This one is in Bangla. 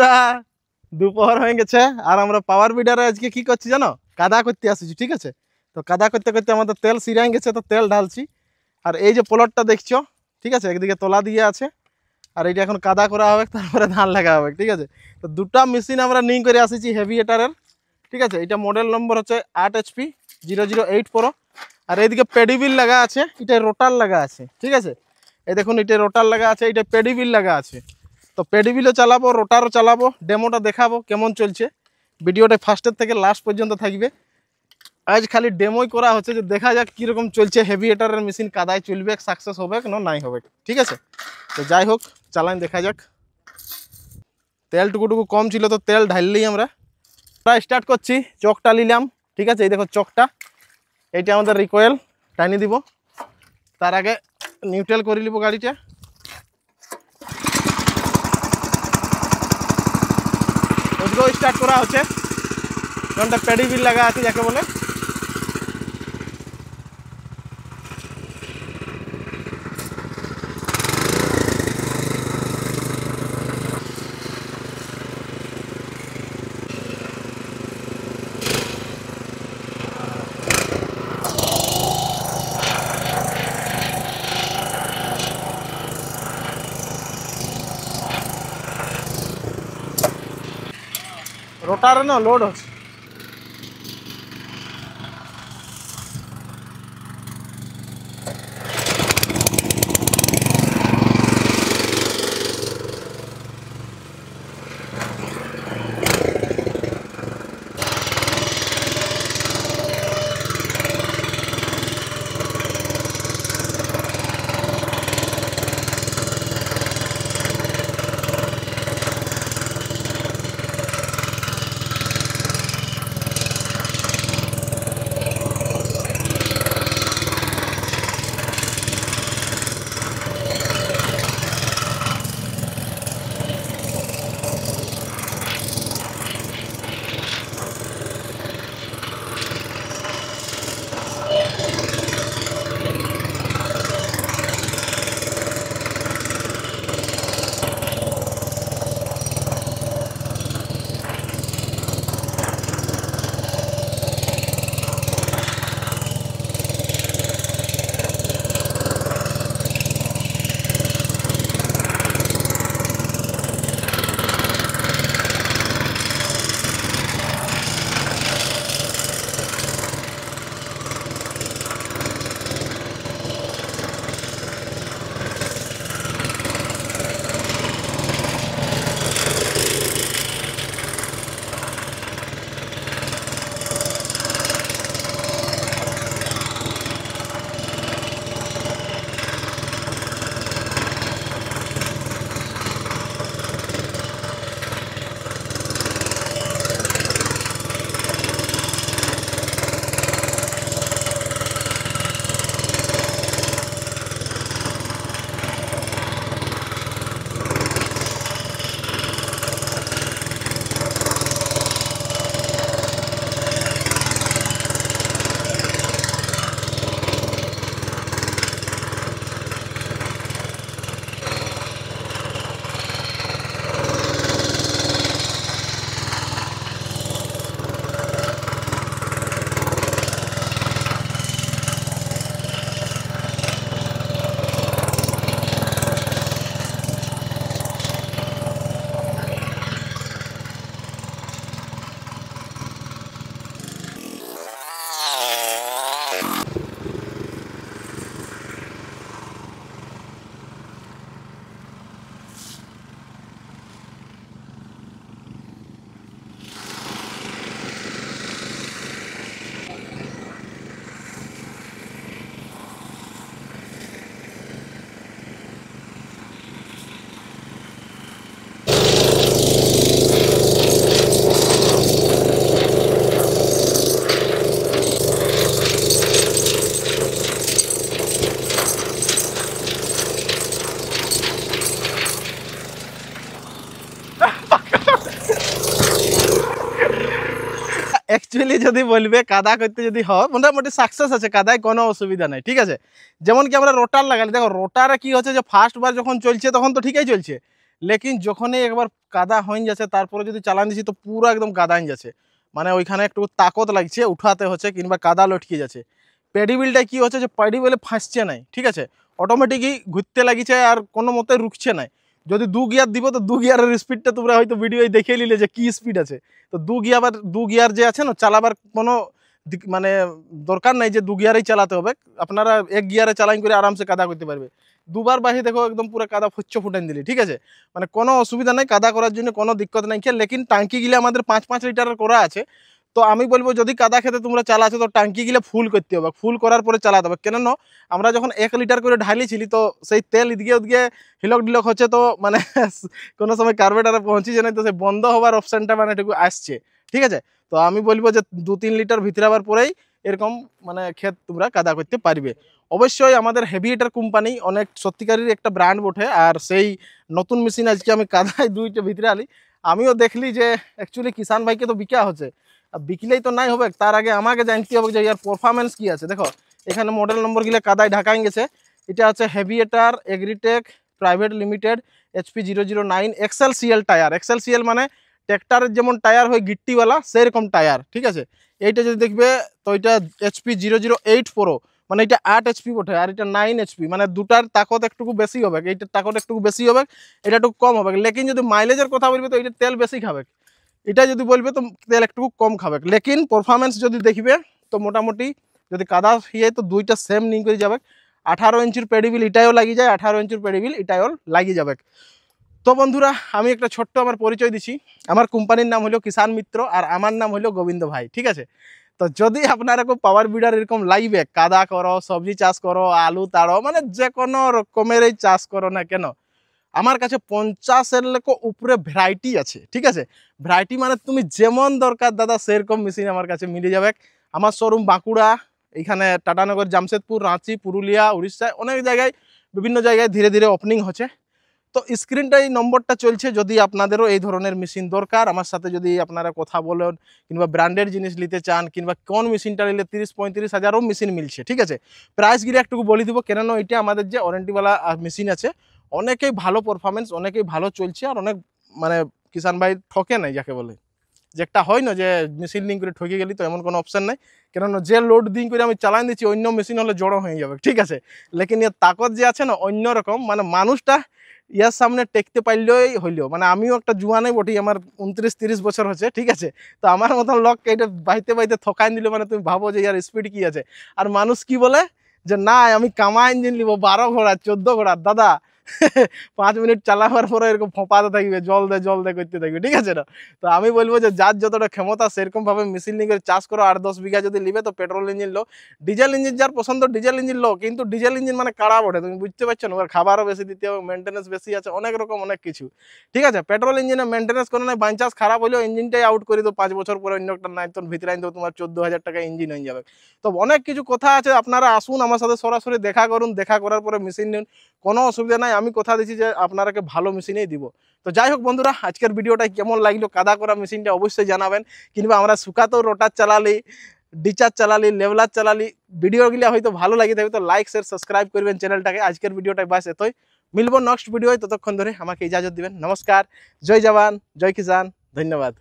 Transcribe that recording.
বন্ধুরা দুপুর হয়ে গেছে আর আমরা পাওয়ার বিডারে আজকে কি করছি জানো, কাদা করতে আসছি। ঠিক আছে, তো কাদা করতে করতে আমাদের তেল সিরাই গেছে, তো তেল ঢালছি। আর এই যে প্লটটা দেখছো, ঠিক আছে, একদিকে তোলা দিয়ে আছে আর এইটা এখন কাদা করা হবে, তারপরে ধান লাগা হবে। ঠিক আছে, তো দুটা মেশিন আমরা নিয়ে করে আসিছি হেভিয়েটারের। ঠিক আছে, এটা মডেল নম্বর হচ্ছে 8 HP 008 Pro। আর এইদিকে পেডিবিল লাগা আছে, এটা রোটার লাগা আছে। ঠিক আছে, এই দেখুন এটা রোটার লাগা আছে, এটা পেডিবিল লাগা আছে। তো পেডিবিলও চালাবো, রোটারও চালাবো, ডেমোটা দেখাবো কেমন চলছে। ভিডিওটা ফার্স্টের থেকে লাস্ট পর্যন্ত থাকবে। আজ খালি ডেমোই করা হচ্ছে, যে দেখা যাক কীরকম চলছে। হেভিয়েটারের মেশিন কাদায় চলবে, সাকসেস হবে না নাই হবে। ঠিক আছে, তো যাই হোক চালান দেখা যাক। তেল টুকুটুকু কম ছিল, তো তেল ঢাললেই আমরা স্টার্ট করছি। চকটা নিলাম। ঠিক আছে, এই দেখো চকটা, এইটা আমাদের রিকয়েল টানি দিব। তার আগে নিউট্রাল করে নিব গাড়িটা। ওদিকেও স্টার্ট করা হচ্ছে, কারণটা পেডিবিল লাগা আছে যাকে বলে। রোটারে না লোড হচ্ছে। অ্যাকচুয়ালি যদি বলবে কাদা করতে যদি হয় মোটামুটি সাকসেস আছে, কাদায় কোনো অসুবিধা নেই। ঠিক আছে, যেমন কি আমরা রোটার লাগালি, দেখো রোটারে কি হচ্ছে যে ফার্স্ট বার যখন চলছে তখন তো ঠিকই চলছে, লেকিন যখনই একবার কাদা হয়ে যাচ্ছে তারপরে যদি চালান দিচ্ছি তো পুরো একদম কাদা হয়ে যাচ্ছে, মানে ওইখানে একটু তাকত লাগছে, উঠাতে হচ্ছে কিংবা কাদা লটকে যাচ্ছে। পেডিবিলটা কি হচ্ছে যে পেডিবিলে ফাঁসছে নাই, ঠিক আছে, অটোমেটিকই ঘুরতে লাগিছে আর কোনো মতে রুখছে নাই। যদি 2 গিয়ার দিব তো 2 গিয়ারের স্পিডটা তোমরা হয়তো ভিডিও দেখে নিলে যে কি স্পিড আছে। তো 2 গিয়ার যে আছে না চালাবার কোনো মানে দরকার নাই যে 2 গিয়ারেই চালাতে হবে, আপনারা 1 গিয়ারে চালান করে আরামসে কাদা করতে পারবে। দুবার বাহি দেখো একদম পুরো কাদা ফুটান দিলি, ঠিক আছে, মানে কোনো অসুবিধা নাই, কাদা করার জন্য কোনো দিক্কত নাই। লেকিন টাঙ্কি গিলে আমাদের 5-5 লিটারের করা আছে। তো আমি বলবো যদি কাদা খেতে তোমরা চালাচ্ছ তো টাঙ্কি গিলে ফুল করতে হবে, ফুল করার পরে চালাতে হবে। কেন আমরা যখন 1 লিটার করে ঢালিছিলি তো সেই তেল এদিকে ওদিকে হিলক ডিলক হচ্ছে, তো মানে কোনো সময় কার্বেটারে পৌঁছিছে না, তো সেই বন্ধ হওয়ার অপশানটা মানে এটুকু আসছে, ঠিক আছে। তো আমি বলবো যে 2-3 লিটার ভিতরে আবার পরেই এরকম মানে ক্ষেত তোমরা কাদা করতে পারবে। অবশ্যই আমাদের হেভিয়েটার কোম্পানি অনেক সত্যিকারের একটা ব্র্যান্ড বটে, আর সেই নতুন মেশিন আজকে আমি কাদায় 2টা ভিতরে আলি। আমিও দেখলি যে অ্যাকচুয়ালি কিষান ভাইকে তো বিকা হচ্ছে, বিকলেই তো নাই হবে, তার আগে আমাকে জানতে হবে যে ইয়ার পারফরমেন্স কি আছে। দেখো এখানে মডেল নম্বর গিলে কাদায় ঢাকাই গেছে। এটা হচ্ছে হেভিয়েটার Agritech Private Limited HP 009 XLCL tyre. XLCL মানে ট্র্যাক্টরের যেমন টায়ার হয় গিট্টিওয়ালা সেরকম টায়ার, ঠিক আছে। এইটা যদি দেখবে তো এটা HP 008 Pro, মানে এটা 8 HP বটে আর এটা 9 HP, মানে দুটার তাকত একটু বেশি হবে, এইটার তাকত একটু বেশি হবে, এটা একটু কম হবে। লেকিন যদি মাইলেজের কথা বলবে তো এটা তেল বেশি খাবে, এটা যদি বলবে তো তেল একটু কম খাবে। লেকিন পারফরমেন্স যদি দেখবে তো মোটামুটি যদি কাদা হিয়ে তো দুইটা সেম নিয়ে করে যাবে। 18 ইঞ্চির পেডিবিল এটাও লাগিয়ে যায়, 18 ইঞ্চির পেডিবিল এটাও লাগিয়ে যাবে। তো বন্ধুরা আমি একটা ছোট্ট আমার পরিচয় দিচ্ছি, আমার কোম্পানির নাম হলো কিষান মিত্র আর আমার নাম হলো গোবিন্দ ভাই, ঠিক আছে। তো যদি আপনারা কেউ পাওয়ার বিডার এরকম লাগবে, কাদা করো, সবজি চাষ করো, আলু তাড়ো, মানে যে কোনো রকমের চাষ করো না কেন, আমার কাছে 50-এর উপরে ভ্যারাইটি আছে, ঠিক আছে। ভ্যারাইটি মানে তুমি যেমন দরকার দাদা সেরকম মেশিন আমার কাছে মিলে যাবে। আমার শোরুম বাঁকুড়া, এখানে টাটানগর, জামশেদপুর, রাঁচি, পুরুলিয়া, উড়িষ্যায় অনেক জায়গায়, বিভিন্ন জায়গায় ধীরে ধীরে ওপেনিং হচ্ছে। তো স্ক্রিনটা এই নম্বরটা চলছে, যদি আপনাদেরও এই ধরনের মেশিন দরকার, আমার সাথে যদি আপনারা কথা বলেন কিংবা ব্র্যান্ডের জিনিস নিতে চান কিংবা কোন মেশিনটা নিলে 30-35 হাজারও মেশিন মিলছে, ঠিক আছে। প্রাইসগুলি একটু বলে দিব, কেন এটা আমাদের যে ওয়ারেন্টিওয়ালা মেশিন আছে, অনেকেই ভালো পারফরমেন্স, অনেকেই ভালো চলছে, আর অনেক মানে কিষান ভাই ঠকে নাই যাকে বলে, যে একটা হয় না যে মেশিন লিঙ্ক করে ঠকে গেলি, তো এমন কোনো অপশান নাই। কেননা যে লোড দিন করে আমি চালাই দিচ্ছি অন্য মেশিন হলে জড়ো হয়ে যাবে, ঠিক আছে। লেকিন এর তাকত যে আছে না অন্যরকম, মানে মানুষটা ইয়ার সামনে টেকতে পারলেই হইলেও, মানে আমিও একটা জুয়ানেই বটি, আমার 29-30 বছর হচ্ছে, ঠিক আছে। তো আমার মতন লোককে এটা বাইতে বাইতে থকাই দিলে মানে তুমি ভাবো যে ইয়ার স্পিড কি আছে। আর মানুষ কি বলে যে না আমি কামা ইঞ্জিন নিব 12 ঘোড়া 14 ঘোড়া, দাদা 5 মিনিট চালাবার পরে এরকম ফোঁপাতে থাকবে, জল দে করতে থাকবে, ঠিক আছে না। তো আমি বলবো যে যার যতটা ক্ষমতা সেরকম ভাবে মেশিন নিয়ে চাষ করো। 8-10 বিঘা যদি নিবে তো পেট্রোল ইঞ্জিন লো, ডিজেল ইঞ্জিন যার পছন্দ ডিজেল ইঞ্জিন লো, কিন্তু ডিজেল ইঞ্জিন মানে কাড়া বটে, তুমি বুঝতে পারছো না, ওর খাবারও বেশি দিতে হবে, মেনটেন্যান্স বেশি আছে, অনেক রকম অনেক কিছু, ঠিক আছে। পেট্রোল ইঞ্জিনে মেনটেন্যান্স করে নাই, বাই চান্স খারাপ হলেও ইঞ্জিনটাই আউট করে দেবো 5 বছর পরে, অন্য একটা নাইতন ভিতরে আইন দেবো, তোমার 14,000 টাকা ইঞ্জিন হয়ে যাবে। তো অনেক কিছু কথা আছে, আপনারা আসুন আমার সাথে সরাসরি দেখা করুন, দেখা করার পরে মেশিন নিন, কোনো অসুবিধা নাই। আমি কথা দিচ্ছি যে আপনারাকে ভালো মেশিনেই দিব। তো যাই হোক বন্ধুরা, আজকের ভিডিওটা কেমন লাগলো, কাদা করা মেশিনটা অবশ্যই জানাবেন, কিংবা আমরা শুকাতেও রোটার চালালি, ডিচার চালালি, লেভেলার চালালি, ভিডিওগুলো হয়তো ভালো লাগে থাকবে তো লাইক শেয়ার সাবস্ক্রাইব করবেন চ্যানেলটাকে। আজকের ভিডিওটা বাস এতই, মিলবো নেক্সট ভিডিও, ততক্ষণ ধরে আমাকে ইজাজত দিবেন। নমস্কার, জয় জওয়ান, জয় কিষান, ধন্যবাদ।